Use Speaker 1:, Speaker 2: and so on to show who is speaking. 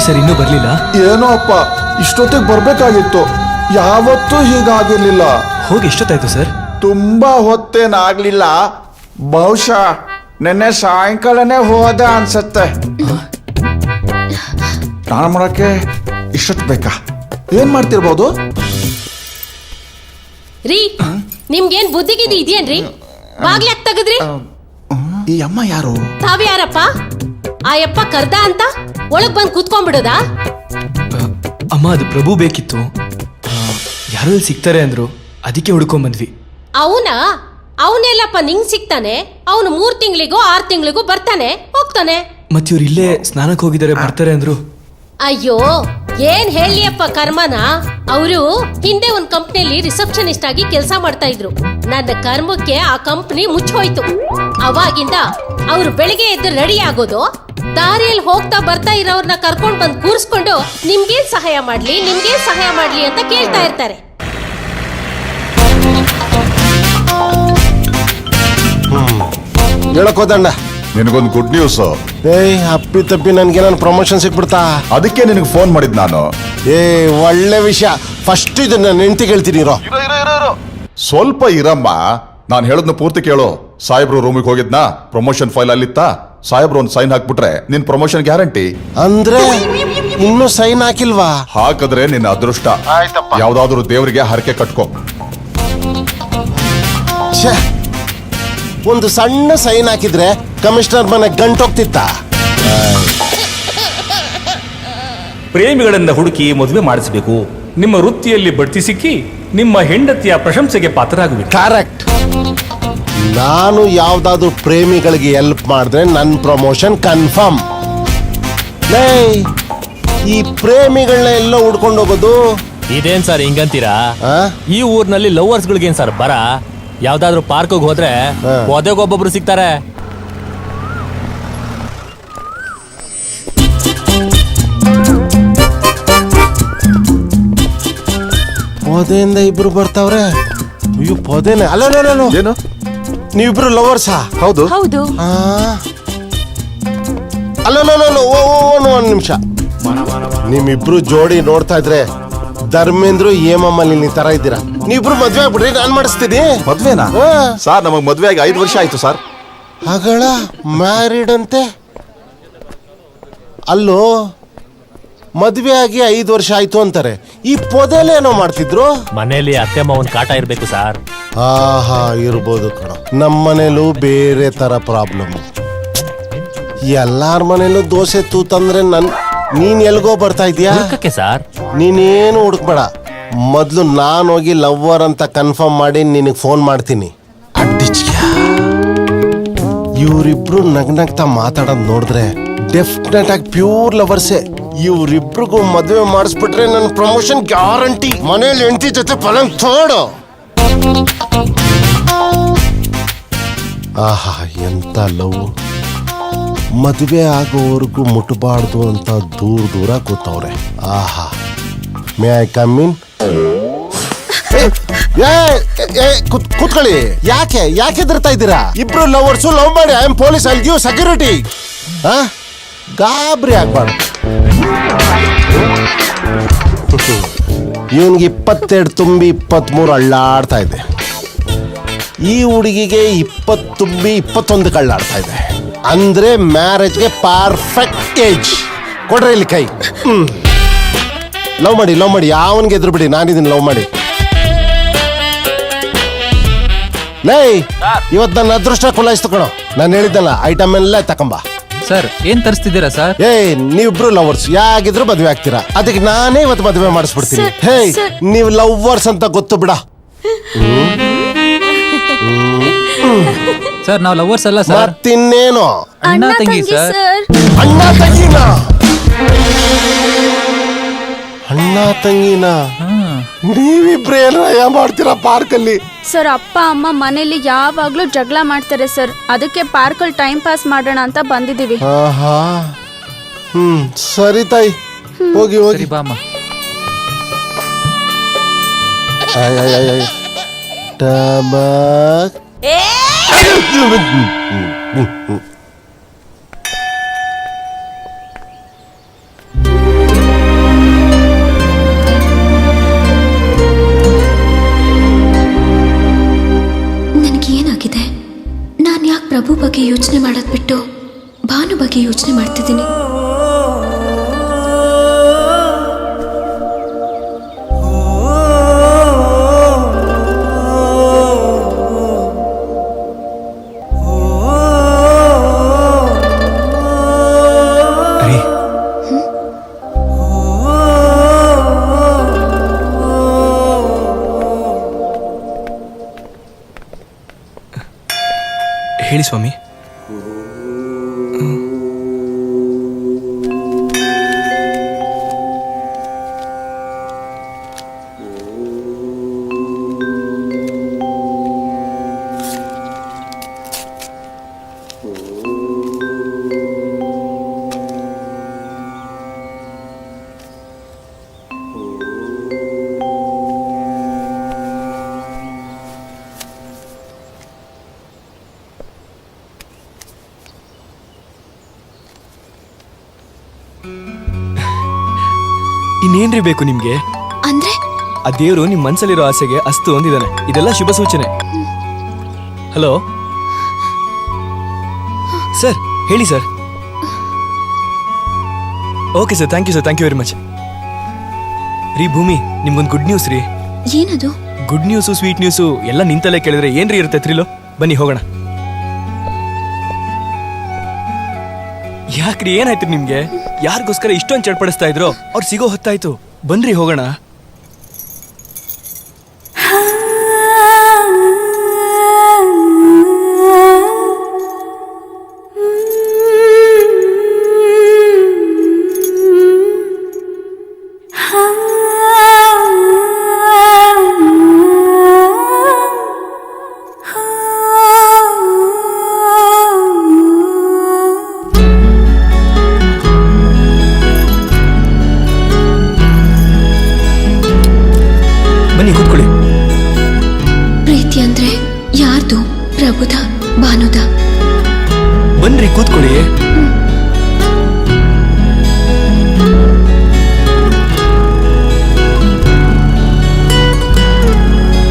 Speaker 1: Sir ಇನ್ನೂ ಬರ್ಲಿಲ್ಲ?
Speaker 2: ಏನೋ ಅಪ್ಪ, ಇಷ್ಟೊತ್ತಿಗೆ ಬರ್ಬೇಕಾಗಿತ್ತು. ಯಾವತ್ತೂ ಹೀಗಾಗಿರ್ಲಿಲ್ಲ.
Speaker 1: ಹೋಗಿ ಎಷ್ಟೊತ್ತಾಯ್ತು ಸರ್?
Speaker 2: ತುಂಬಾ ಹೊತ್ತೇನಾಗ್ಲಿಲ್ಲ. ಬಹುಶಃ ನಿನ್ನೆ ಸಾಯಂಕಾಲನೇ ಹೋದ ಅನ್ಸತ್ತೆ. ಸ್ನಾನ ಮಾಡಕ್ಕೆ ಇಷ್ಟೊತ್ತು ಬೇಕಾ? ಏನ್ ಮಾಡ್ತಿರ್ಬೋದು?
Speaker 3: ರೀ, ನಿಮ್ಗೇನ್ ಬುದ್ಧಿಗಿದ್ದಿ ಇದೆಯೇನ್ರಿ? ಬಾಗ್ಲಾಕ್ ತೆಗದ್ರಿ?
Speaker 2: ಈ ಅಮ್ಮ ಯಾರು?
Speaker 3: ತಾವ್ಯಾರಪ್ಪ? ಆ ಯಪ್ಪ ಕರ್ದ ಅಂತ ಒಳಗ್ ಬಂದ್ ಕೂತ್ಕೊಂಡ್ಬಿಡೋದ?
Speaker 1: ಅಮ್ಮ, ಅದು ಪ್ರಭು ಬೇಕಿತ್ತು. ಯಾರೋ ಸಿಗ್ತಾರೆ ಅಂದ್ರು, ಅದಕ್ಕೆ ಹುಡ್ಕೊಂಡ್ ಬಂದ್ವಿ.
Speaker 3: ಅವನೆಲ್ಲಪ್ಪ ನಿಂಗ್ ಸಿಗ್ತಾನೆ? ಅವನು 3 ತಿಂಗಳಿಗೋ 6 ತಿಂಗಳಿಗೋ ಬರ್ತಾನೆ ಹೋಗ್ತಾನೆ.
Speaker 1: ಮತ್ತೆ ಇವ್ರು ಇಲ್ಲೇ ಸ್ನಾನಕ್ಕೆ ಹೋಗಿದ್ದಾರೆ, ಬರ್ತಾರೆ ಅಂದ್ರು.
Speaker 3: ಅಯ್ಯೋ, ಏನ್ ಹೇಳಿಯಪ್ಪ ಕರ್ಮನ. ಅವರು ಹಿಂದೆ ಒಂದ್ ಕಂಪ್ನಿಯಲ್ಲಿ ರಿಸೆಪ್ಷನಿಸ್ಟ್ ಆಗಿ ಕೆಲಸ ಮಾಡ್ತಾ ಇದ್ರು. ನನ್ನ ಕರ್ಮಕ್ಕೆ ಆ ಕಂಪ್ನಿ ಮುಚ್ಚೋಯ್ತು. ಅವಾಗಿಂದ ಅವ್ರು ಬೆಳಿಗ್ಗೆ ಎದ್ದು ರೆಡಿ ಆಗೋದು, ದಾರಿಯಲ್ಲಿ ಹೋಗ್ತಾ ಬರ್ತಾ ಇರೋರ್ನ ಕರ್ಕೊಂಡ್ ಬಂದ್ ಕೂರಿಸ್ಕೊಂಡು ನಿಮ್ಗೇನ್ ಸಹಾಯ ಮಾಡ್ಲಿ ಅಂತ ಕೇಳ್ತಾ ಇರ್ತಾರೆ.
Speaker 4: ಹೇಳಕೋದಂಡ,
Speaker 2: ನಿನಗೊಂದು ಗುಡ್ ನ್ಯೂಸ್.
Speaker 4: ಅಪ್ಪಿ ತಪ್ಪಿ ನನ್ಗೆ ನಾನು ಪ್ರಮೋಷನ್ ಸಿಕ್ಬಿಡ್ತಾ?
Speaker 2: ಅದಕ್ಕೆ ನಿನಗೆ ಫೋನ್ ಮಾಡಿದ್ ನಾನು.
Speaker 4: ಒಳ್ಳೆ ವಿಷಯ. ಫಸ್ಟ್ ಇದನ್ನ ನೆಂಟಿ ಹೇಳ್ತೀನಿ.
Speaker 2: ಸ್ವಲ್ಪ ಇರಮ್ಮ, ನಾನು ಹೇಳದ್ನ ಪೂರ್ತಿ ಕೇಳು. ಸಾಹೇಬ್ರು ರೂಮಿಗೆ ಹೋಗಿದ್ನಾ, ಪ್ರಮೋಷನ್ ಫೈಲ್ ಅಲ್ಲಿತ್ತ. ಸಾಹೇಬ್ರು ಒಂದು ಸೈನ್ ಹಾಕ್ಬಿಟ್ರೆ ನಿನ್ ಪ್ರಮೋಷನ್ ಗ್ಯಾರಂಟಿ.
Speaker 4: ಅಂದ್ರೆ ಇನ್ನೂ ಸೈನ್ ಹಾಕಿಲ್ವಾ?
Speaker 2: ಹಾಕಿದ್ರೆ ನಿನ್ನ ಅದೃಷ್ಟ. ಯಾವ್ದಾದ್ರು ದೇವರಿಗೆ ಹರಕೆ ಕಟ್ಕೋ.
Speaker 4: ಒಂದು ಸಣ್ಣ ಸೈನ್ ಹಾಕಿದ್ರೆ ಕಮಿಷನರ್ ಮನೆ ಗಂಟೋಗ್ತಿತ್ತ.
Speaker 5: ಪ್ರೇಮಿಗಳನ್ನ ಹುಡುಕಿ ಮದುವೆ ಮಾಡಿಸಬೇಕು. ನಿಮ್ಮ ವೃತ್ತಿಯಲ್ಲಿ ಬಡ್ತಿ ಸಿಕ್ಕಿ ನಿಮ್ಮ ಹೆಂಡತಿಯ ಪ್ರಶಂಸೆಗೆ ಪಾತ್ರರಾಗಬೇಕು.
Speaker 4: ಕರೆಕ್ಟ್. ನಾನು ಯಾವ್ದಾದ್ರು ಪ್ರೇಮಿಗಳಿಗೆ ಹೆಲ್ಪ್ ಮಾಡಿದ್ರೆ ನನ್ನ ಪ್ರಮೋಷನ್ ಕನ್ಫರ್ಮ್. ಈ ಪ್ರೇಮಿಗಳನ್ನ ಎಲ್ಲ ಹುಡ್ಕೊಂಡು ಹೋಗೋದು
Speaker 6: ಇದೇನ್ ಸರ್ ಹಿಂಗಂತೀರಾ? ಈ ಊರ್ನಲ್ಲಿ ಲವರ್ಸ್ ಗಳಿಗೇನ್ ಸರ್ ಬರ? ಯಾವ್ದಾದ್ರು ಪಾರ್ಕ್ ಹೋದ್ರೆ ಒಬ್ಬೊಬ್ರು ಸಿಗ್ತಾರೆ.
Speaker 4: ಪೊದೆಯಿಂದ ಇಬ್ರು ಬರ್ತಾವ್ರೆ. ಅಯ್ಯೋ ಪೊದೆನೆ. ಅಲ್ಲೋ,
Speaker 2: ಏನು
Speaker 4: ನೀವಿಬ್ರು ಲವರ್ಸಾ?
Speaker 2: ಹೌದು.
Speaker 4: ಅಲ್ಲೋ, ಒಂದ್ ನಿಮಿಷ. ನಿಮ್ಮಿಬ್ರು ಜೋಡಿ ನೋಡ್ತಾ ಇದ್ರೆ ಧರ್ಮೇಂದ್ರ ಹೇಮಮ್ಮಲ್ಲಿ ತರ ಇದ್ದೀರಾ. ನೀವಿಬ್ರು ಮದ್ವೆ ಆಗ್ಬಿಡ್ರಿ, ನಾನ್ ಮಾಡಿಸ್ತೀನಿ.
Speaker 2: ಮದ್ವೆನಾ ಸರ್? ನಮಗ್ ಮದ್ವೆ ಆಗಿ 5 ವರ್ಷ ಆಯ್ತು ಸರ್.
Speaker 4: ಹಾಗಳ ಮ್ಯಾರಿಡ್ ಅಂತೆ. ಅಲ್ಲೋ, ಮದ್ವೆ ಆಗಿ 5 ವರ್ಷ ಆಯ್ತು ಅಂತಾರೆ. ಈ ಪೊದೆಲೇನೋ ಮಾಡ್ತಿದ್ರು.
Speaker 6: ಮನೇಲಿ ಅತ್ತೆ ಮಾವನ್ ಕಾಟ ಇರ್ಬೇಕು ಸರ್.
Speaker 4: ಇರ್ಬೋದು ಕಣ. ನಮ್ಮನೇಲೂ ಬೇರೆ ತರ ಪ್ರಾಬ್ಲಮ್. ಎಲ್ಲಾರ ಮನೇಲೂ ದೋಸೆ ತೂತಂದ್ರೆ ನೀನ್ ಎಲ್ಗೋ ಬರ್ತಾ ಇದೀಯಾ
Speaker 6: ಸರ್?
Speaker 4: ನೀನೇನು ಹುಡುಕ್ಬೇಡ. ಮೊದ್ಲು ನಾನು ಹೋಗಿ ಲವ್ವರ್ ಅಂತ ಕನ್ಫರ್ಮ್ ಮಾಡಿ ನಿನಗೆ ಫೋನ್ ಮಾಡ್ತೀನಿ. ಇವರಿಬ್ರು ನಗ್ನಗ್ತಾ ಮಾತಾಡೋದ್ ನೋಡಿದ್ರೆ ಡೆಫಿನೆಟ್ ಆಗಿ ಪ್ಯೂರ್ ಲವರ್ಸೇ. ಇವ್ರಿಬ್ರಿಗೂ ಮದುವೆ ಮಾಡಿಸ್ಬಿಟ್ರೆ ನನ್ನ ಪ್ರಮೋಷನ್ ಗ್ಯಾರಂಟಿ. ಮನೇಲಿ ಹೆಂಡತಿ ಜೊತೆ ಪಲಂಗ್ ತೋಡು. ಆಹಾ, ಎಂತ ಲವ್. ಮದುವೆ ಆಗೋವರೆಗೂ ಮುಟ್ಟಬಾರ್ದು ಅಂತ ದೂರ ಕೂತವ್ರೆ. ಆಹಾ, ಮೇ ಐ ಕಮ್ ಇನ್? ಕೂತ್ಕೊಳ್ಳಿ. ಯಾಕೆ ಹೆದರ್ತಾ ಇದ್ದೀರಾ? ಇಬ್ರು ಲವರ್ಸು ಲವ್ ಮಾಡಿ. I am police, I give security. ಗಾಬರಿ ಆಗ್ಬಾರ್ದು. ಇವನ್ಗೆ 22 ತುಂಬಿ 23 ಅಳ್ಳಾಡ್ತಾ ಇದೆ. ಈ ಹುಡುಗಿಗೆ 20 ತುಂಬಿ 21 ಕಳ್ಳಾಡ್ತಾ ಇದೆ. ಅಂದ್ರೆ ಮ್ಯಾರೇಜ್ಗೆ ಪರ್ಫೆಕ್ಟ್ ಏಜ್. ಕೊಡ್ರಿ ಇಲ್ಲಿ ಕೈ. ಲವ್ ಮಾಡಿ ಯಾವನ್ಗೆ ಎದುರು ಬಿಡಿ. ನಾನಿದ್ದೀನಿ, ಲವ್ ಮಾಡಿ. ಇವತ್ತು ನನ್ನ ಅದೃಷ್ಟ ಕುಲಾಯಿಸ್ತು ಕಣೋ. ನಾನು ಹೇಳಿದ್ದಲ್ಲ, ಐಟಮ್ ಎಲ್ಲ ತಕೊಂಬ.
Speaker 1: ಸರ್, ಏನ್ ತರಿಸ್ತಿದ್ದೀರಾ ಸರ್?
Speaker 4: ನೀವಿಬ್ರು ಲವರ್ಸ್ ಯಾಗಿದ್ರು ಮದ್ವೆ ಆಗ್ತೀರಾ. ಅದಕ್ಕೆ ನಾನೇ ಇವತ್ತು ಮದ್ವೆ ಮಾಡಿಸ್ಬಿಡ್ತೀನಿ. ನೀವು ಲವರ್ಸ್ ಅಂತ ಗೊತ್ತು ಬಿಡ.
Speaker 1: ಸರ್, ನಾವು ಲವರ್ಸ್ ಅಲ್ಲ ಸರ್.
Speaker 4: ಮತ್ತಿನ್ನೇನು?
Speaker 1: ಅಣ್ಣ ತಂಗಿ ಸರ್.
Speaker 4: ಅಣ್ಣ ತಂಗಿನ? ಅಣ್ಣ ತಂಗಿನ? ನೀವಿಬ್ರು ಏನಯ್ಯ ಮಾಡ್ತೀರಾ ಪಾರ್ಕಲ್ಲಿ?
Speaker 7: ಸರ್, ಅಪ್ಪ ಅಮ್ಮ ಮನೇಲಿ ಯಾವಾಗ್ಲೂ ಜಗಳ ಮಾಡ್ತಾರೆ ಸರ್. ಅದಕ್ಕೆ ಪಾರ್ಕಲ್ಲಿ ಟೈಮ್ ಪಾಸ್ ಮಾಡೋಣ ಅಂತ ಬಂದಿದೀವಿ.
Speaker 4: ಸರಿ ತಾಯಿ, ಹೋಗಿ
Speaker 1: ಬಾಮ್ಮ.
Speaker 8: ಬಗ್ಗೆ ಯೋಚನೆ ಮಾಡೋದ್ ಬಿಟ್ಟು ಭಾನು ಬಗ್ಗೆ ಯೋಚನೆ ಮಾಡ್ತಿದ್ದೀನಿ.
Speaker 1: ರೀ ಹೇಳಿ ಸ್ವಾಮಿ. ಇನ್ನೇನ್ರಿ ಬೇಕು ನಿಮ್ಗೆ?
Speaker 8: ಅಂದ್ರೆ
Speaker 1: ಆ ದೇವ್ರು ನಿಮ್ ಮನ್ಸಲ್ಲಿರೋ ಆಸೆಗೆ ಅಸ್ತು ಅಂದಿದ್ದಾನೆ. ಇದೆಲ್ಲ ಶುಭ ಸೂಚನೆ. ಹಲೋ ಸರ್, ಹೇಳಿ sir. Okay sir, thank you sir, thank you very much. ರೀ ಭೂಮಿ, ನಿಮ್ಗೊಂದು ಗುಡ್ ನ್ಯೂಸ್ ರೀ.
Speaker 8: ಏನದು?
Speaker 1: ಗುಡ್ ನ್ಯೂಸು ಸ್ವೀಟ್ ನ್ಯೂಸು ಎಲ್ಲ ನಿಂತಲ್ಲೇ ಕೇಳಿದ್ರೆ ಏನ್ರಿ ಇರುತ್ತೆ ತ್ರಿಲು. ಬನ್ನಿ ಹೋಗೋಣ. ಯಾಕ್ರಿ ಏನಾಯ್ತು ನಿಮ್ಗೆ? ಯಾರಿಗೋಸ್ಕರ ಇಷ್ಟೊಂದು ಚಡ್ಪಡಿಸ್ತಾ ಇದ್ರು? ಅವ್ರು ಸಿಗೋ ಹೊತ್ತಾಯ್ತು. ಬನ್ರಿ ಹೋಗೋಣ. ಬನ್ನಿ ಕೂತ್ಕೊಳ್ಳಿ.
Speaker 8: ಪ್ರೀತಿ ಅಂದ್ರೆ ಯಾರ್ದು? ಪ್ರಭುದ, ಭಾನುದ?
Speaker 1: ಬನ್ರಿ ಕೂತ್ಕೊಳ್ಳಿ.